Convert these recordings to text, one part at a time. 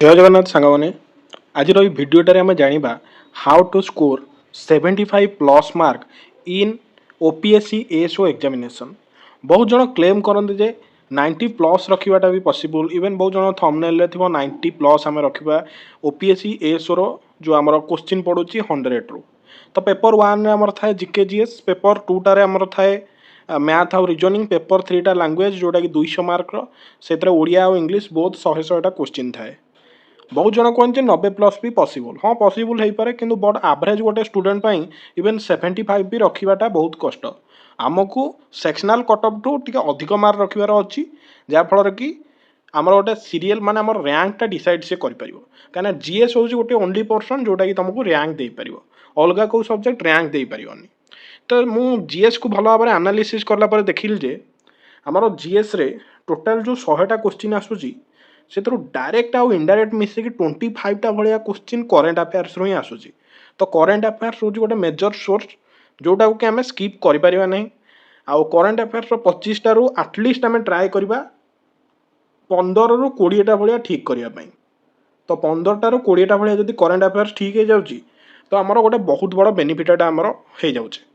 जय जगन्नाथ सांगने आज भिडटे आम जाना how to score 75+ mark in OPSC ASO examination. बहुत जन क्लेम करते जे 90+ रखाटा भी पॉसिबल। इवन बहुत जन थंबनेल थी 90+ आम रखा ओपीएससी एएसओ रो जो आम क्वेश्चन पड़ू 100 रु। तो पेपर 1 आमर थाए जीके जीएस, पेपर 2 टारे आमर थाए मैथ आउ रिजनिंग, पेपर 3 टा लैंग्वेज जोटा कि 200 मार्क से ओडिया और इंग्लिश बहुत 100 क्वेश्चन थाए। बहुत जन कहते 90+ भी पॉसिबल, हाँ पॉसिबल हो पारे कि बट एवरेज गोटे स्टूडेंट इवन 75 भी रखाटा बहुत कष्ट। आमको सेक्शनल कटअप टू टी अधिक मार्क रखार अच्छी जहाँफल कि आम गोटे सीरियल माने आम रैंकटा डिसाइड से कर कहीं जीएस हूँ गोटे ओनली पर्सन जोटा कि तुमको रैंक दे पार, अलग कौ सब्जेक्ट रैंक दे पारनी। तो मु जीएस को भल भाव एनालिसिस कला देखिली जे आमर जीएस रे टोटाल जो 100टा क्वेश्चन आसूची से डायरेक्ट आउ इनडायरेक्ट मिसिक 25टा भाया क्वेश्चन करेन्ट अफेयर्स ही आसूची। तो करेन्ट अफेयर्स हूँ गोटे मेजर सोर्स जोटा कि आम स्किप करें ना। आउ करेन्ट अफेयर्स 25टा रु आटलिस्ट आम ट्राए करवा 15 रु 20टा भाया ठीक करने। तो 15टा रु 20टा भाया जब करेन्ट अफेयर्स ठीक हो जाऊँगी तो आमर गोटे बहुत बड़ बेनिफिटा आमर हो जाऊे।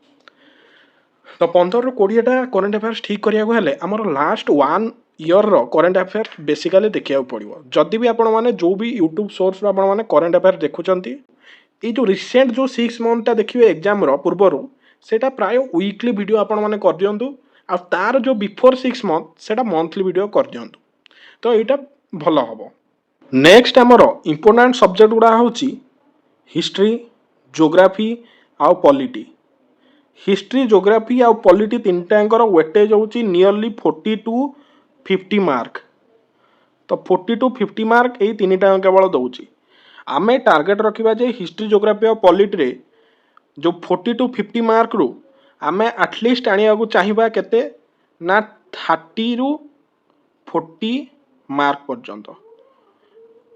तो 15 रु 20टा करेन्ट अफेयर्स ठीक कराया आमर लास्ट 1 इयर रो करेन्ट अफेयर्स बेसिकली देखा पड़ो। जदि भी आपण मैंने जो भी यूट्यूब सोर्स मैंने करेन्ट अफेयर्स देखुंत ये जो रिसेंट जो 6 मंथ देखिए एग्जाम पूर्वर सेटा प्राय वीकली वीडियो आपण मैंने कर दिंतु आ तार जो बिफोर 6 मंथ सेटा मंथली वीडियो कर दिंतु। तो यहाँ भल हम। नेक्स्ट आमर इंपोर्टाट सब्जेक्ट गुड़ा हूँ हिस्ट्री, जियोग्राफी आउ पॉलिटी। हिस्ट्री, जियोग्राफी आउ पॉलिटी तीनटांकर वेटेज होची नियरली 40 टू 50 मार्क। तो 40 टू 50 मार्क यही 3टा केवल दौर। आम टार्गेट रखा जे हिस्ट्री, जियोग्राफी और पॉलिटी रे जो 40 टू 50 मार्क रु आम एटलिस्ट आने को चाहिए केते ना 30 रु 40 मार्क पर्यंत।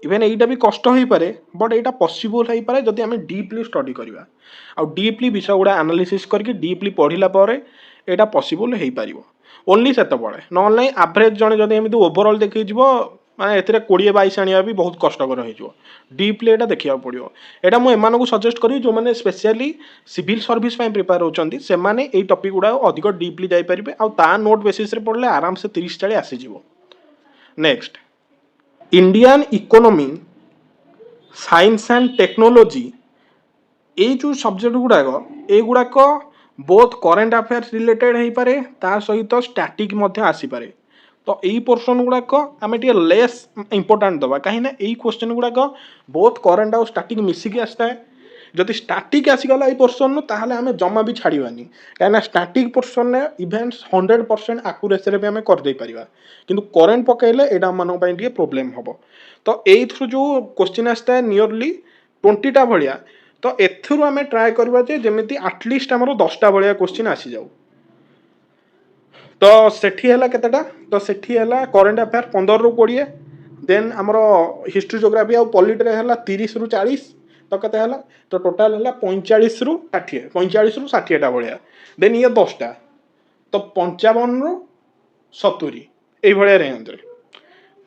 इवेन यहीटा भी कष्ट हो पारे बट यहाँ पॉसिबल हो पारे जदि आम डीपली स्टडी करवा आ डीपली विषय गुड़ा एनालिसिस करके डीपली पढ़ला यहाँ पॉसिबल हो पार ओनली से ना एवरेज जन जब एमती ओभरऑल देखी माने एथिरे 20-22 आनिया भी बहुत कष्टकर हो। डीपली यहाँ देखा पड़ो। यहाँ मुझे सजेस्ट करी जो मैंने स्पेशली सिविल सर्विस प्रिपेयर होती से यही टॉपिक गुड़ा अधिक डीपली जापरें आ नोट बेसिस पढ़ले आराम से 30-40 आसीज। Next Indian economy, science and technology ये जो सब्जेक्ट गुड़ाक युड़ाक बोथ करेन्ट अफेयर्स रिलेटेड हो पारे ता सहित स्टैटिक आसीपे। तो यही पोर्सन गुड़ाक आम टे लेस इंपोर्टाट दबा कहीं यही क्वेश्चन गुड़ाक बोथ करेन्ट आउ स्टैटिक मिसिकी आसता है। जदि स्टैटिक आसीगला ये पोर्सन ताहले आम जमा भी छाड़वानी कहीं स्टैटिक पोर्सन इवेंट्स 100% आकुरेसी भी आम करदे पारिबा किंतु करेन्ट पकड़े यहाँ मान प्रोब्लेम हम। तो ये जो क्वेश्चन आसता है नियरली 20टा भाया। तो एथुरु आम ट्राए करवा जमी आटलिस्ट आमर 10टा भाया क्वेश्चन आसी जाऊ। तो सेठी है केतेटा तो सेठी है करेन्ट अफेयर 15 रु 20, देन आमर हिस्ट्री, जियोग्राफी आउ पॉलिटी है 30 रु 40। तो केते है तो टोटाल है 45 रु 60टा भाया। देन ये 10टा तो 55 रु 70 ये रेंज रे।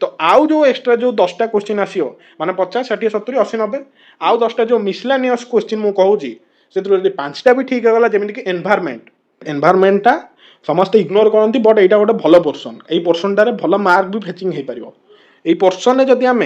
तो आउ जो एक्स्ट्रा जो 10टा क्वेश्चन आसो माने 50, 60, 70, 80, 90 आउ 10टा जो मिसलानियस क्वेश्चन मु कहूँ से 5टा भी ठीक है जमीन कि एनवायरमेंटा समस्ते इग्नोर करती बट यहाँ गोटे भल पोर्सन यही पोर्सनटारे भल मार्क भी फेचिंग हो पार। यही पोर्सन जदि आम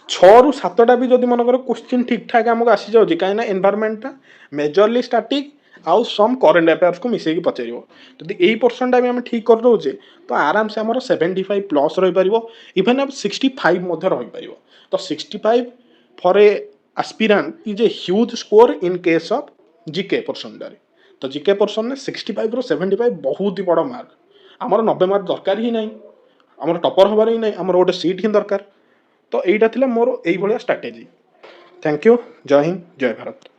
6 रु 7टा भी जदि मनकर क्वेश्चन ठीक ठाक आमको आसी जाऊँगी कहीं एनवायरमेंटा मेजरली स्टैटिक आउ सम करेन्ट अफेयर्स को मिसेक पचार जब यही पोर्सनटा भी आम ठीक कर दौचे तो आराम से आम 75+ रही इवेन अब 65 रही। तो 65 for a aspirant is a huge score in case of GK पोर्सनटारे। तो जीके पोर्सन में 65 रु 75 बहुत ही बड़ मार्क। आमर 90 मार्क दरकार ही ना, आमर टॉपर हबार ही ना, आमर गोटे सीट ही दरकार। तो यहाँ मोर यही स्ट्रैटेजी। Thank you. जय हिंद, जय भारत।